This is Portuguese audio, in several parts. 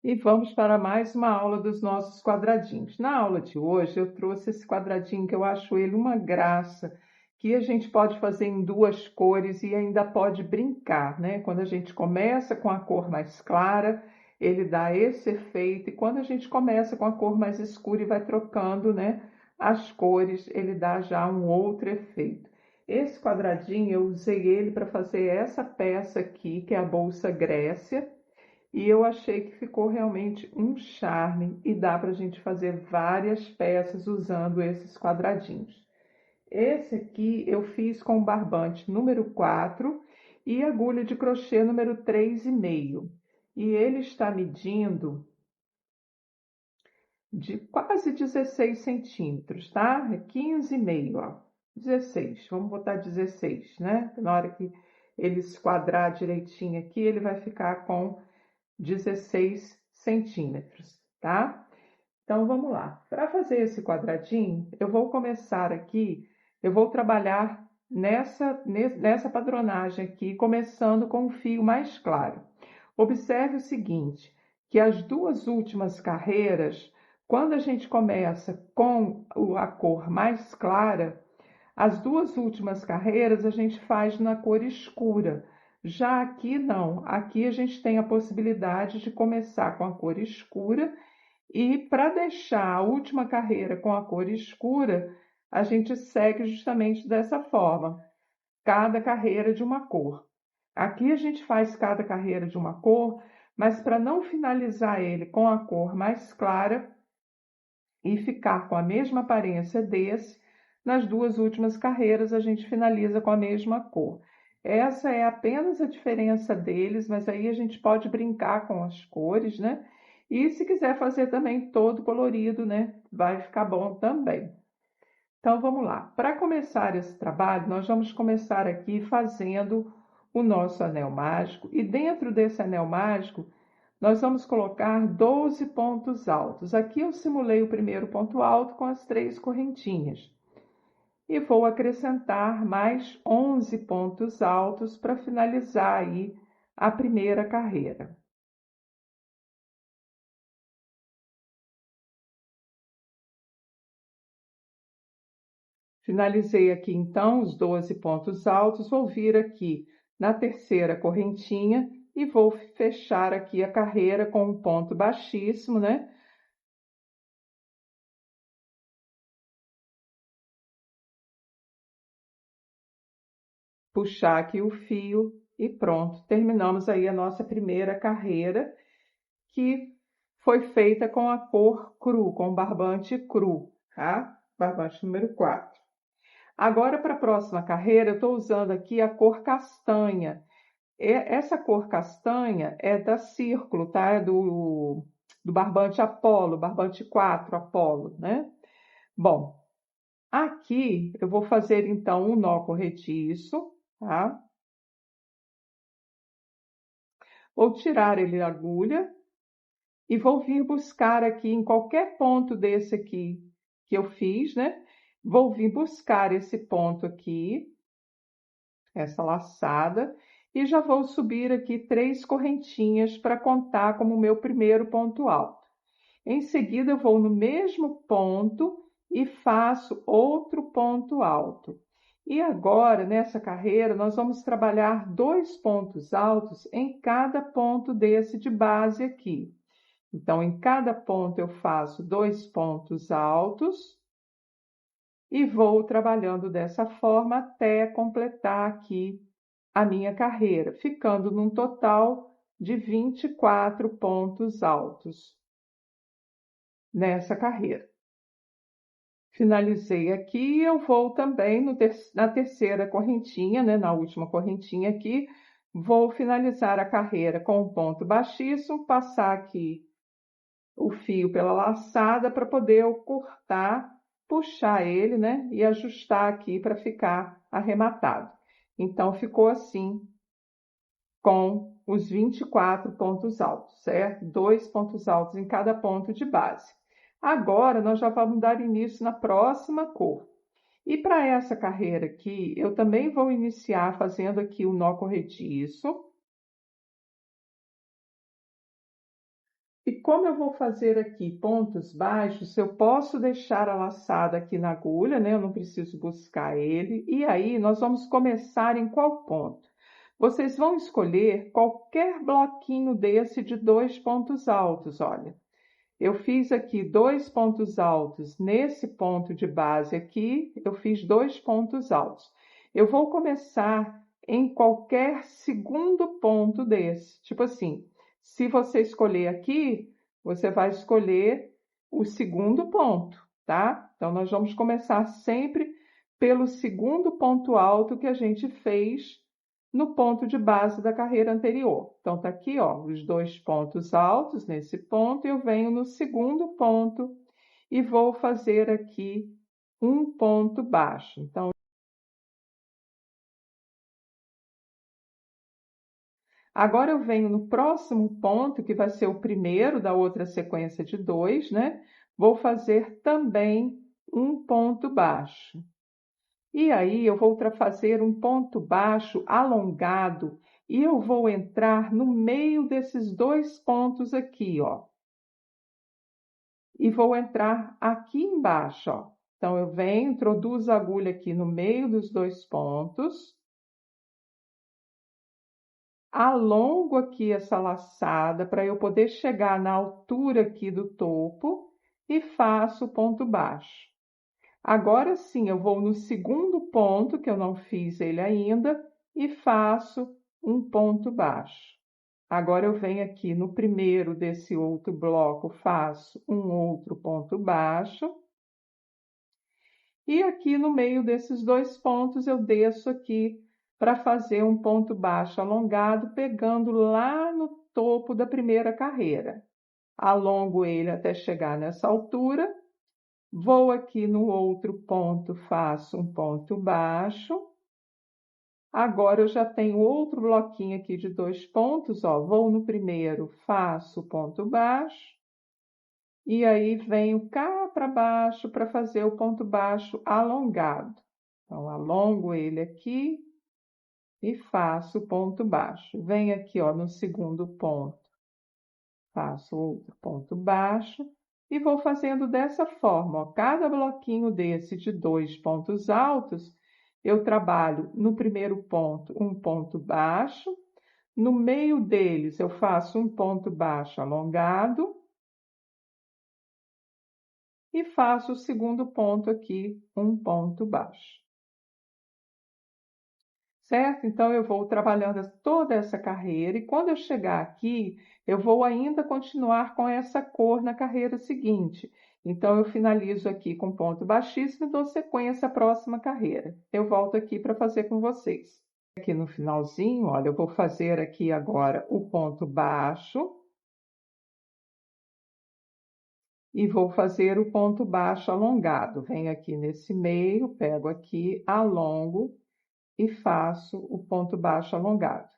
E vamos para mais uma aula dos nossos quadradinhos. Na aula de hoje eu trouxe esse quadradinho que eu acho ele uma graça, que a gente pode fazer em duas cores e ainda pode brincar, né? Quando a gente começa com a cor mais clara, ele dá esse efeito, e quando a gente começa com a cor mais escura e vai trocando, né, as cores, ele dá já um outro efeito. Esse quadradinho eu usei ele para fazer essa peça aqui, que é a Bolsa Grécia, e eu achei que ficou realmente um charme e dá para a gente fazer várias peças usando esses quadradinhos. Esse aqui eu fiz com barbante número 4 e agulha de crochê número 3,5. E ele está medindo de quase 16 centímetros, tá? É 15,5, ó. 16, vamos botar 16, né? Na hora que ele esquadrar direitinho aqui, ele vai ficar com 16 centímetros, tá? Então, vamos lá. Para fazer esse quadradinho, eu vou começar aqui, eu vou trabalhar nessa padronagem aqui, começando com o fio mais claro. Observe o seguinte, que as duas últimas carreiras, quando a gente começa com a cor mais clara, as duas últimas carreiras a gente faz na cor escura. Já aqui não, aqui a gente tem a possibilidade de começar com a cor escura e para deixar a última carreira com a cor escura, a gente segue justamente dessa forma, cada carreira de uma cor. Aqui a gente faz cada carreira de uma cor, mas para não finalizar ele com a cor mais clara e ficar com a mesma aparência desse, nas duas últimas carreiras a gente finaliza com a mesma cor. Essa é apenas a diferença deles, mas aí a gente pode brincar com as cores, né? E se quiser fazer também todo colorido, né? Vai ficar bom também. Então vamos lá. Para começar esse trabalho, nós vamos começar aqui fazendo o nosso anel mágico, e dentro desse anel mágico nós vamos colocar 12 pontos altos. Aqui eu simulei o primeiro ponto alto com as 3 correntinhas. E vou acrescentar mais 11 pontos altos para finalizar aí a primeira carreira. Finalizei aqui então os 12 pontos altos, vou vir aqui na terceira correntinha e vou fechar aqui a carreira com um ponto baixíssimo, né? Puxar aqui o fio e pronto. Terminamos aí a nossa primeira carreira, que foi feita com a cor cru, com barbante cru, tá? Barbante número 4. Agora, para a próxima carreira, eu estou usando aqui a cor castanha. Essa cor castanha é da Círculo, tá? É do barbante Apolo, barbante 4 Apolo, né? Bom, aqui eu vou fazer então um nó corretiço, tá? Vou tirar ele da agulha e vou vir buscar aqui em qualquer ponto desse aqui que eu fiz, né? Vou vir buscar esse ponto aqui, essa laçada, e já vou subir aqui 3 correntinhas para contar como meu primeiro ponto alto. Em seguida, eu vou no mesmo ponto e faço outro ponto alto. E agora, nessa carreira, nós vamos trabalhar 2 pontos altos em cada ponto desse de base aqui. Então, em cada ponto eu faço 2 pontos altos e vou trabalhando dessa forma até completar aqui a minha carreira, ficando num total de 24 pontos altos nessa carreira. Finalizei aqui, eu vou também na terceira correntinha, né, na última correntinha aqui, vou finalizar a carreira com um ponto baixíssimo, passar aqui o fio pela laçada para poder eu cortar, puxar ele, né, e ajustar aqui para ficar arrematado. Então, ficou assim, com os 24 pontos altos, certo? 2 pontos altos em cada ponto de base. Agora, nós já vamos dar início na próxima cor. E para essa carreira aqui, eu também vou iniciar fazendo aqui o nó corretiço. como eu vou fazer aqui pontos baixos, eu posso deixar a laçada aqui na agulha, né? Eu não preciso buscar ele. E aí, nós vamos começar em qual ponto? Vocês vão escolher qualquer bloquinho desse de 2 pontos altos, olha. Eu fiz aqui 2 pontos altos nesse ponto de base aqui, eu fiz 2 pontos altos. Eu vou começar em qualquer segundo ponto desse, tipo assim, se você escolher aqui, você vai escolher o segundo ponto, tá? Então, nós vamos começar sempre pelo segundo ponto alto que a gente fez no ponto de base da carreira anterior. Então, tá aqui, ó, os 2 pontos altos nesse ponto, eu venho no segundo ponto e vou fazer aqui um ponto baixo. Então, agora eu venho no próximo ponto, que vai ser o primeiro da outra sequência de 2, né? Vou fazer também um ponto baixo. E aí eu vou fazer um ponto baixo alongado e eu vou entrar no meio desses 2 pontos aqui, ó. E vou entrar aqui embaixo, ó. Então, eu venho, introduzo a agulha aqui no meio dos 2 pontos, alongo aqui essa laçada para eu poder chegar na altura aqui do topo e faço o ponto baixo. Agora sim, eu vou no segundo ponto, que eu não fiz ele ainda, e faço um ponto baixo. Agora eu venho aqui no primeiro desse outro bloco, faço um outro ponto baixo. E aqui no meio desses 2 pontos, eu desço aqui para fazer um ponto baixo alongado, pegando lá no topo da primeira carreira. Alongo ele até chegar nessa altura. Vou aqui no outro ponto, faço um ponto baixo. Agora eu já tenho outro bloquinho aqui de 2 pontos, ó. Vou no primeiro, faço ponto baixo. E aí venho cá para baixo para fazer o ponto baixo alongado. Então, alongo ele aqui e faço o ponto baixo. Venho aqui, ó, no segundo ponto, faço outro ponto baixo e vou fazendo dessa forma, ó. Cada bloquinho desse de 2 pontos altos, eu trabalho no primeiro ponto um ponto baixo, no meio deles eu faço um ponto baixo alongado e faço o segundo ponto aqui, um ponto baixo. Certo? Então, eu vou trabalhando toda essa carreira e quando eu chegar aqui, eu vou ainda continuar com essa cor na carreira seguinte. Então, eu finalizo aqui com ponto baixíssimo e dou sequência à próxima carreira. Eu volto aqui para fazer com vocês. Aqui no finalzinho, olha, eu vou fazer aqui agora o ponto baixo. E vou fazer o ponto baixo alongado. Venho aqui nesse meio, pego aqui, alongo e faço o ponto baixo alongado.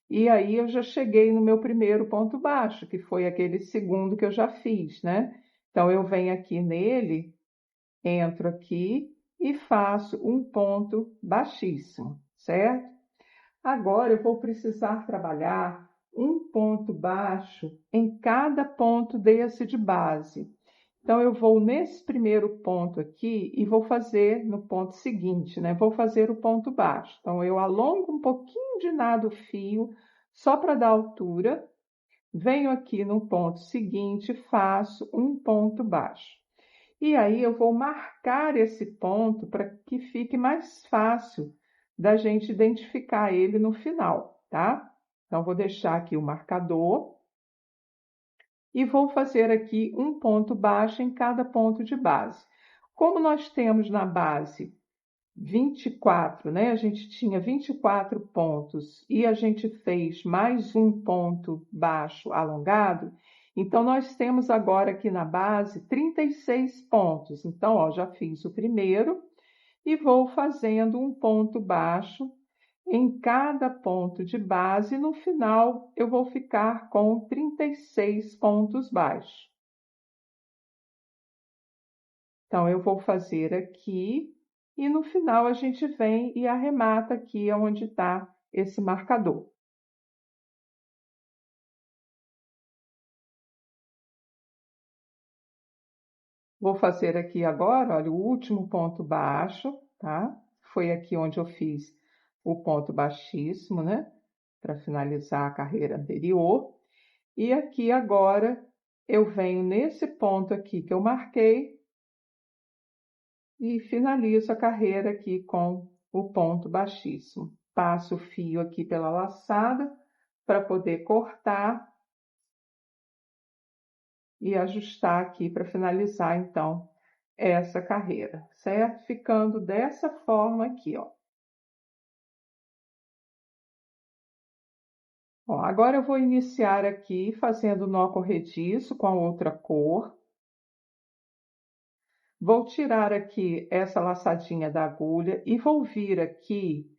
E aí eu já cheguei no meu primeiro ponto baixo, que foi aquele segundo que eu já fiz, né? Então, eu venho aqui nele, entro aqui e faço um ponto baixíssimo, certo? Agora, eu vou precisar trabalhar um ponto baixo em cada ponto desse de base. Então, eu vou nesse primeiro ponto aqui e vou fazer no ponto seguinte, né? Vou fazer o ponto baixo. Então, eu alongo um pouquinho de nada o fio, só para dar altura. Venho aqui no ponto seguinte, faço um ponto baixo. E aí, eu vou marcar esse ponto para que fique mais fácil da gente identificar ele no final, tá? Então, vou deixar aqui o marcador. E vou fazer aqui um ponto baixo em cada ponto de base. Como nós temos na base 24, né? A gente tinha 24 pontos e a gente fez mais um ponto baixo alongado, então nós temos agora aqui na base 36 pontos. Então, ó, já fiz o primeiro e vou fazendo um ponto baixo em cada ponto de base, no final eu vou ficar com 36 pontos baixos. Então, eu vou fazer aqui e no final a gente vem e arremata aqui onde está esse marcador. Vou fazer aqui agora, olha, o último ponto baixo, tá? Foi aqui onde eu fiz o ponto baixíssimo, né? Para finalizar a carreira anterior. E aqui agora eu venho nesse ponto aqui que eu marquei e finalizo a carreira aqui com o ponto baixíssimo. Passo o fio aqui pela laçada para poder cortar e ajustar aqui para finalizar, então, essa carreira, certo? Ficando dessa forma aqui, ó. Ó, agora eu vou iniciar aqui fazendo nó corrediço com a outra cor. Vou tirar aqui essa laçadinha da agulha e vou vir aqui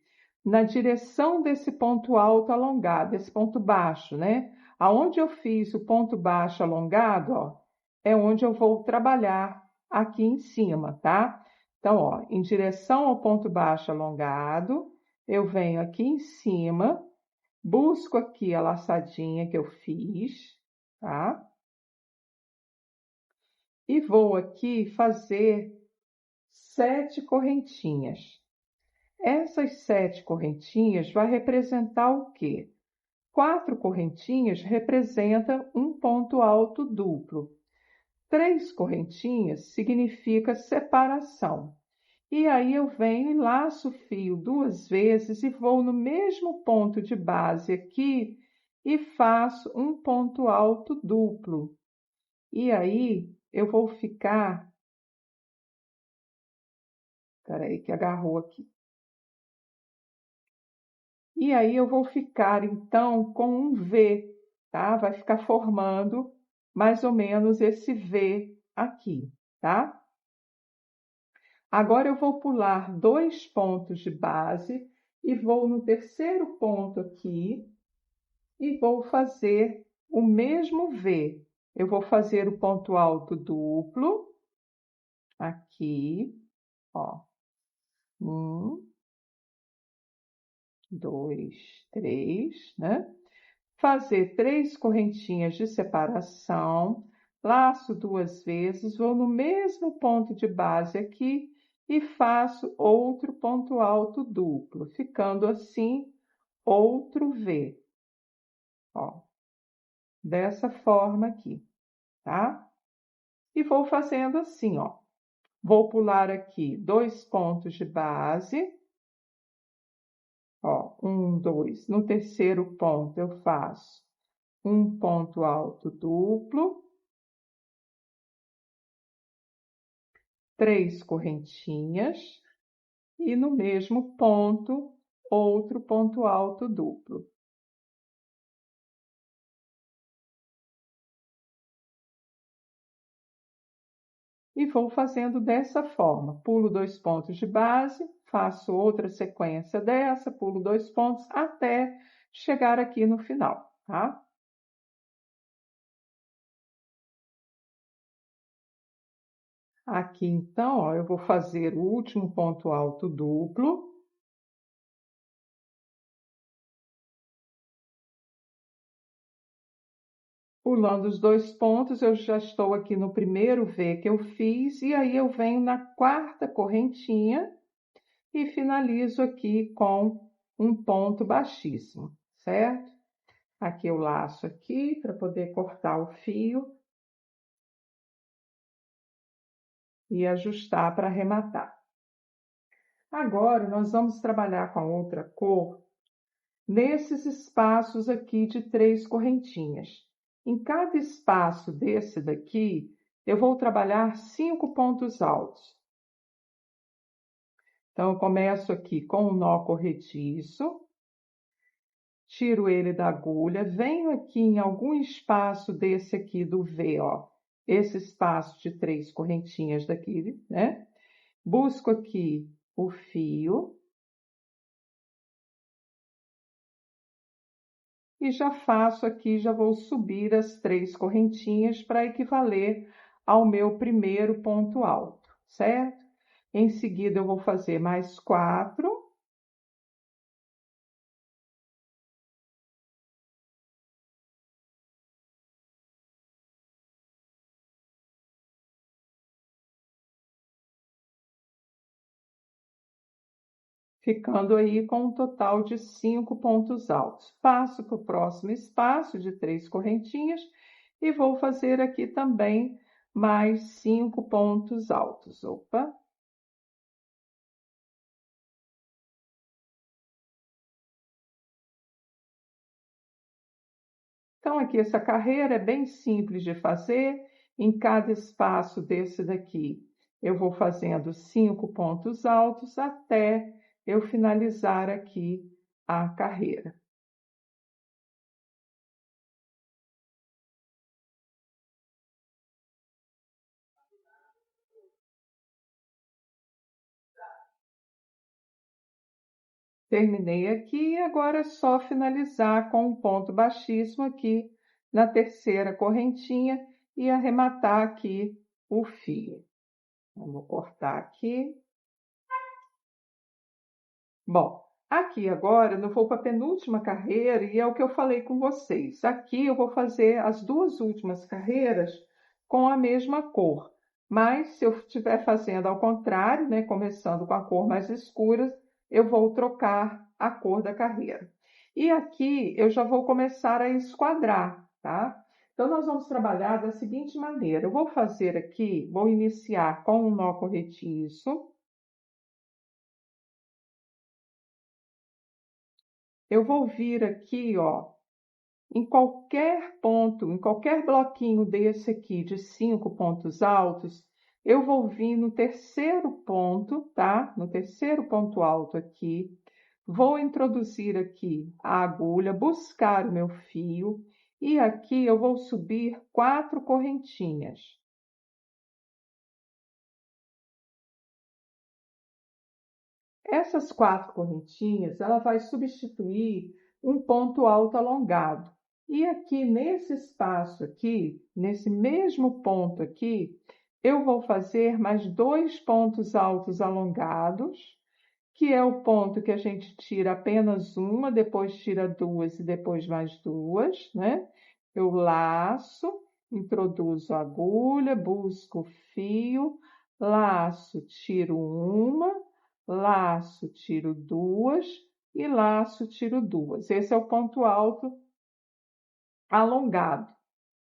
na direção desse ponto alto alongado, esse ponto baixo, né? Aonde eu fiz o ponto baixo alongado, ó, é onde eu vou trabalhar aqui em cima, tá? Então, ó, em direção ao ponto baixo alongado, eu venho aqui em cima, busco aqui a laçadinha que eu fiz, tá? E vou aqui fazer 7 correntinhas. Essas 7 correntinhas vai representar o quê? 4 correntinhas representa um ponto alto duplo. 3 correntinhas significa separação. E aí eu venho e laço o fio 2 vezes e vou no mesmo ponto de base aqui e faço um ponto alto duplo. E aí eu vou ficar... Peraí que agarrou aqui. E aí eu vou ficar, então, com um V, tá? Vai ficar formando mais ou menos esse V aqui, tá? Agora eu vou pular 2 pontos de base e vou no terceiro ponto aqui e vou fazer o mesmo V. Eu vou fazer o ponto alto duplo aqui, ó. 1, 2, 3, né? Fazer 3 correntinhas de separação, laço 2 vezes, vou no mesmo ponto de base aqui e faço outro ponto alto duplo, ficando assim outro V, ó, dessa forma aqui, tá? E vou fazendo assim, ó. Vou pular aqui 2 pontos de base, ó, 1, 2. No terceiro ponto eu faço um ponto alto duplo, 3 correntinhas e no mesmo ponto, outro ponto alto duplo. E vou fazendo dessa forma, pulo 2 pontos de base, faço outra sequência dessa, pulo 2 pontos até chegar aqui no final, tá? Aqui, então, ó, eu vou fazer o último ponto alto duplo. Pulando os 2 pontos, eu já estou aqui no primeiro V que eu fiz, e aí eu venho na quarta correntinha e finalizo aqui com um ponto baixíssimo, certo? Aqui eu laço aqui para poder cortar o fio e ajustar para arrematar. Agora, nós vamos trabalhar com a outra cor nesses espaços aqui de 3 correntinhas. Em cada espaço desse daqui, eu vou trabalhar 5 pontos altos. Então, eu começo aqui com o nó corrediço, tiro ele da agulha, venho aqui em algum espaço desse aqui do V, ó, esse espaço de 3 correntinhas daqui, né? Busco aqui o fio e já faço aqui, já vou subir as 3 correntinhas para equivaler ao meu primeiro ponto alto, certo? Em seguida, eu vou fazer mais 4. ficando aí com um total de 5 pontos altos. Passo para o próximo espaço de 3 correntinhas e vou fazer aqui também mais 5 pontos altos. Opa! Então, aqui essa carreira é bem simples de fazer. Em cada espaço desse daqui, eu vou fazendo 5 pontos altos até eu finalizar aqui a carreira. Terminei aqui, agora é só finalizar com um ponto baixíssimo aqui na terceira correntinha e arrematar aqui o fio. Vamos cortar aqui. Bom, aqui agora eu vou para a penúltima carreira e é o que eu falei com vocês. Aqui eu vou fazer as duas últimas carreiras com a mesma cor. Mas se eu estiver fazendo ao contrário, né, começando com a cor mais escura, eu vou trocar a cor da carreira. E aqui eu já vou começar a esquadrar, tá? Então, nós vamos trabalhar da seguinte maneira. Eu vou fazer aqui, vou iniciar com um nó corretiço. Eu vou vir aqui, ó, em qualquer ponto, em qualquer bloquinho desse aqui de 5 pontos altos, eu vou vir no terceiro ponto, tá? No terceiro ponto alto aqui, vou introduzir aqui a agulha, buscar o meu fio, e aqui eu vou subir 4 correntinhas. Essas 4 correntinhas, ela vai substituir um ponto alto alongado. E aqui nesse espaço aqui, nesse mesmo ponto aqui, eu vou fazer mais 2 pontos altos alongados, que é o ponto que a gente tira apenas uma, depois tira duas e depois mais duas, né? Eu laço, introduzo a agulha, busco o fio, laço, tiro uma, laço, tiro duas e laço, tiro duas. Esse é o ponto alto alongado.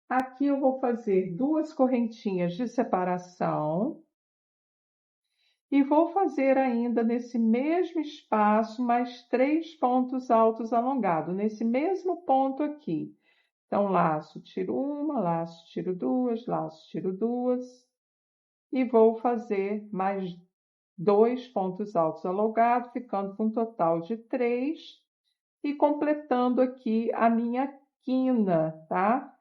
Aqui eu vou fazer 2 correntinhas de separação e vou fazer ainda nesse mesmo espaço mais 3 pontos altos alongados, nesse mesmo ponto aqui. Então, laço, tiro uma, laço, tiro duas, laço, tiro duas e vou fazer mais 2 pontos altos alongados, ficando com um total de 3 e completando aqui a minha quina, tá?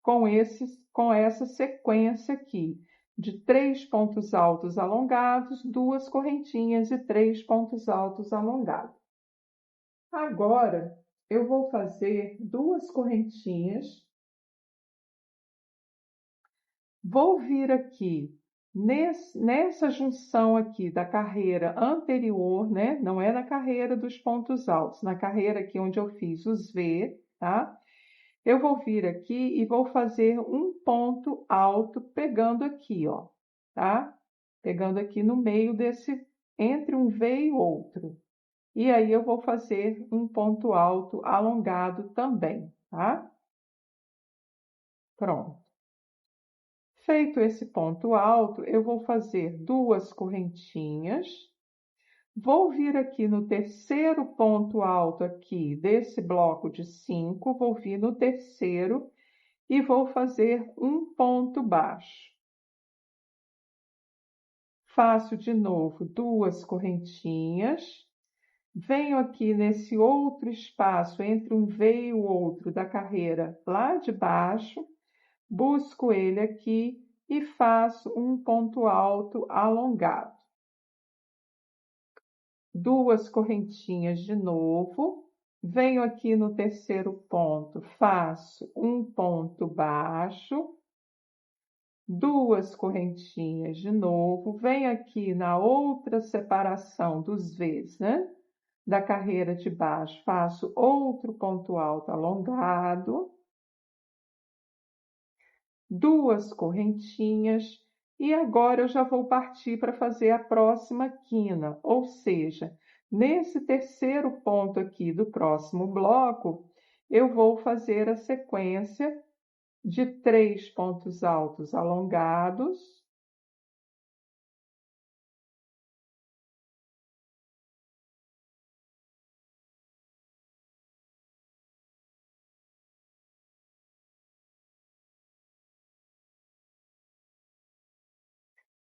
Com essa sequência aqui de 3 pontos altos alongados, 2 correntinhas e 3 pontos altos alongados. Agora, eu vou fazer 2 correntinhas, vou vir aqui nessa junção aqui da carreira anterior, né? Não é na carreira dos pontos altos, na carreira aqui onde eu fiz os V, tá? Eu vou vir aqui e vou fazer um ponto alto pegando aqui, ó, tá? Pegando aqui no meio desse, entre um V e outro. E aí eu vou fazer um ponto alto alongado também, tá? Pronto. Feito esse ponto alto, eu vou fazer 2 correntinhas. Vou vir aqui no terceiro ponto alto aqui desse bloco de 5, vou vir no terceiro e vou fazer um ponto baixo. Faço de novo 2 correntinhas, venho aqui nesse outro espaço entre um V e o outro da carreira lá de baixo, busco ele aqui e faço um ponto alto alongado. 2 correntinhas de novo, venho aqui no terceiro ponto, faço um ponto baixo, 2 correntinhas de novo, venho aqui na outra separação dos V's, né? Da carreira de baixo, faço outro ponto alto alongado, 2 correntinhas, e agora eu já vou partir para fazer a próxima quina, ou seja, Nesse terceiro ponto aqui do próximo bloco, eu vou fazer a sequência de 3 pontos altos alongados,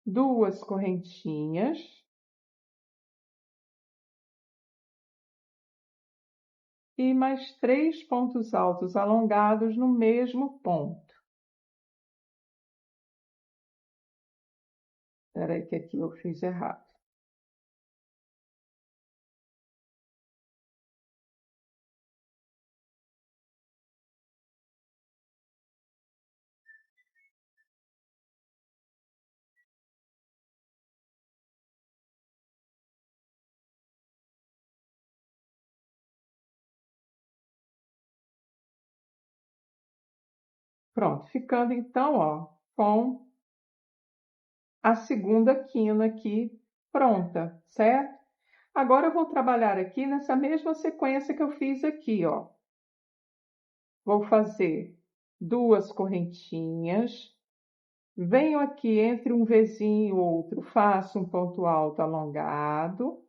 duas correntinhas, e mais 3 pontos altos alongados no mesmo ponto. Espera aí que aqui eu fiz errado. Pronto, ficando então, ó, com a segunda quina aqui pronta, certo? Agora eu vou trabalhar aqui nessa mesma sequência que eu fiz aqui, ó. Vou fazer duas correntinhas, venho aqui entre um Vzinho e outro, faço um ponto alto alongado,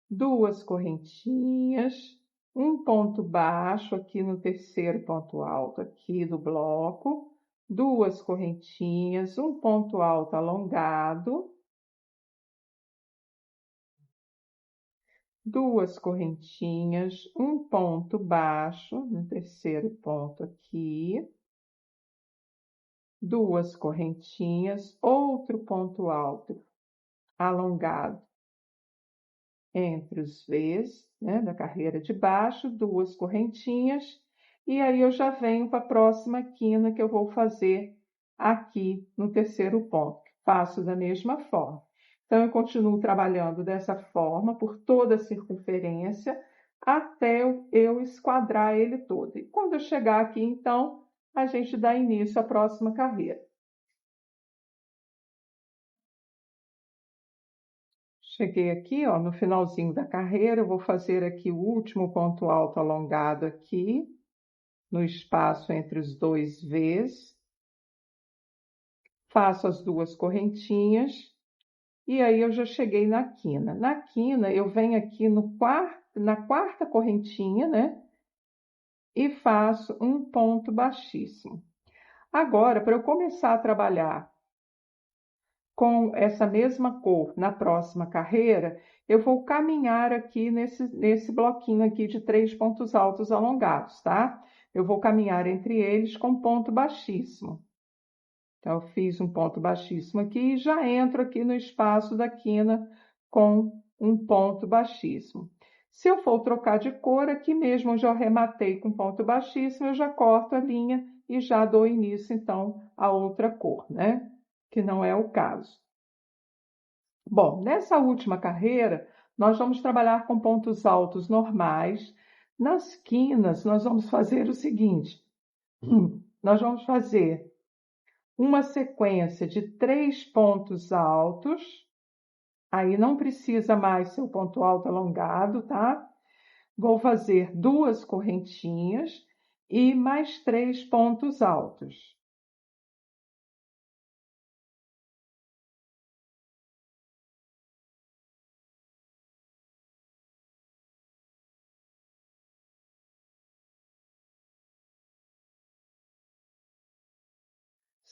duas correntinhas, um ponto baixo aqui no terceiro ponto alto aqui do bloco, duas correntinhas, um ponto alto alongado, duas correntinhas, um ponto baixo no terceiro ponto aqui, duas correntinhas, outro ponto alto alongado entre os V's, né, da carreira de baixo, duas correntinhas, e aí eu já venho para a próxima quina que eu vou fazer aqui no terceiro ponto. Faço da mesma forma. Então, eu continuo trabalhando dessa forma por toda a circunferência até eu esquadrar ele todo. E quando eu chegar aqui, então, a gente dá início à próxima carreira. Cheguei aqui, ó, no finalzinho da carreira, eu vou fazer aqui o último ponto alto alongado aqui, no espaço entre os dois V's. Faço as duas correntinhas e aí eu já cheguei na quina. Na quina, eu venho aqui na quarta correntinha, né? E faço um ponto baixíssimo. Agora, para eu começar a trabalhar com essa mesma cor na próxima carreira, eu vou caminhar aqui nesse bloquinho aqui de 3 pontos altos alongados, tá? Eu vou caminhar entre eles com ponto baixíssimo. Então, eu fiz um ponto baixíssimo aqui e já entro aqui no espaço da quina com um ponto baixíssimo. Se eu for trocar de cor, aqui mesmo eu já arrematei com ponto baixíssimo, eu já corto a linha e já dou início, então, a outra cor, né? Que não é o caso. Bom, nessa última carreira, nós vamos trabalhar com pontos altos normais. Nas quinas, nós vamos fazer o seguinte: nós vamos fazer uma sequência de 3 pontos altos, aí não precisa mais ser o ponto alto alongado, tá? Vou fazer duas correntinhas e mais 3 pontos altos.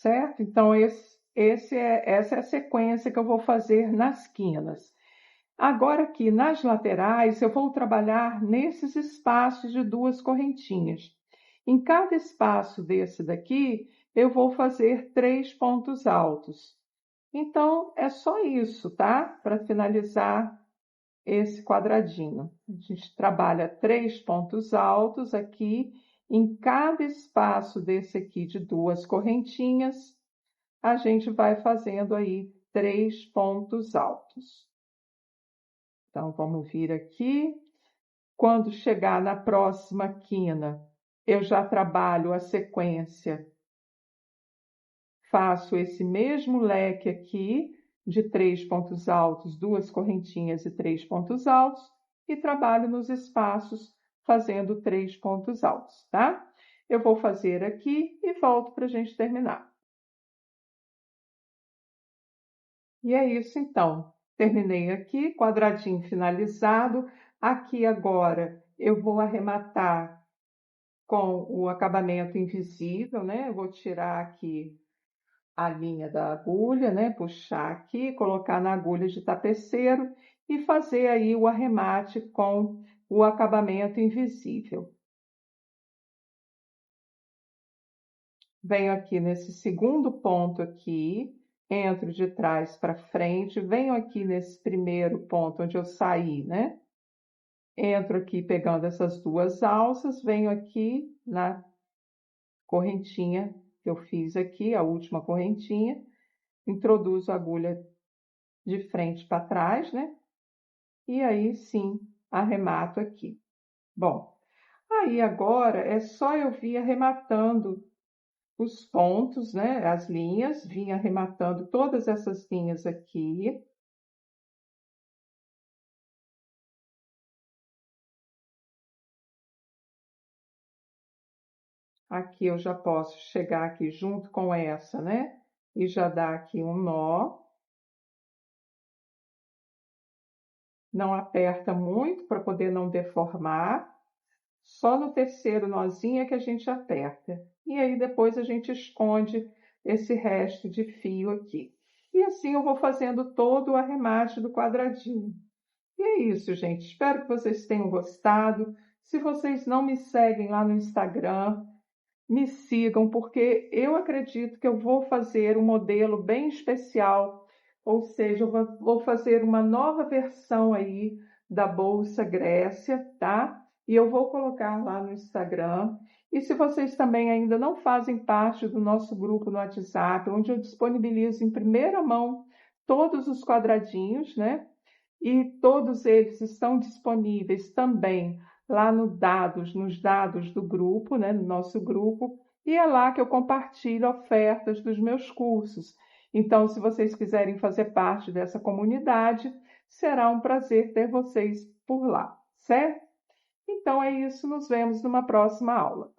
Certo? Então, essa é a sequência que eu vou fazer nas quinas. Agora, aqui nas laterais, eu vou trabalhar nesses espaços de duas correntinhas. Em cada espaço desse daqui, eu vou fazer 3 pontos altos. Então, é só isso, tá? Para finalizar esse quadradinho. A gente trabalha 3 pontos altos aqui. Em cada espaço desse aqui de duas correntinhas, a gente vai fazendo aí 3 pontos altos. Então, vamos vir aqui. Quando chegar na próxima quina, eu já trabalho a sequência. Faço esse mesmo leque aqui de 3 pontos altos, 2 correntinhas e 3 pontos altos, e trabalho nos espaços fazendo 3 pontos altos, tá? Eu vou fazer aqui e volto para a gente terminar. E é isso então. Terminei aqui, quadradinho finalizado. Aqui agora eu vou arrematar com o acabamento invisível, né? Eu vou tirar aqui a linha da agulha, né? Puxar aqui, colocar na agulha de tapeceiro e fazer aí o arremate com o acabamento invisível. Venho aqui nesse segundo ponto aqui, entro de trás para frente, venho aqui nesse primeiro ponto onde eu saí, né? Entro aqui pegando essas duas alças, venho aqui na correntinha que eu fiz aqui, a última correntinha, introduzo a agulha de frente para trás, né? E aí sim, arremato aqui. Bom, aí agora é só eu vir arrematando os pontos, né? As linhas, vim arrematando todas essas linhas aqui. Aqui eu já posso chegar aqui junto com essa, né? E já dar aqui um nó. Não aperta muito para poder não deformar. Só no terceiro nozinho é que a gente aperta. E aí depois a gente esconde esse resto de fio aqui. E assim eu vou fazendo todo o arremate do quadradinho. E é isso, gente. Espero que vocês tenham gostado. Se vocês não me seguem lá no Instagram, me sigam, porque eu acredito que eu vou fazer um modelo bem especial, ou seja, eu vou fazer uma nova versão aí da Bolsa Grécia, tá? E eu vou colocar lá no Instagram. E se vocês também ainda não fazem parte do nosso grupo no WhatsApp, onde eu disponibilizo em primeira mão todos os quadradinhos, né? E todos eles estão disponíveis também lá no nos dados do grupo, né, no nosso grupo, e é lá que eu compartilho ofertas dos meus cursos. Então, se vocês quiserem fazer parte dessa comunidade, será um prazer ter vocês por lá, certo? Então é isso, nos vemos numa próxima aula.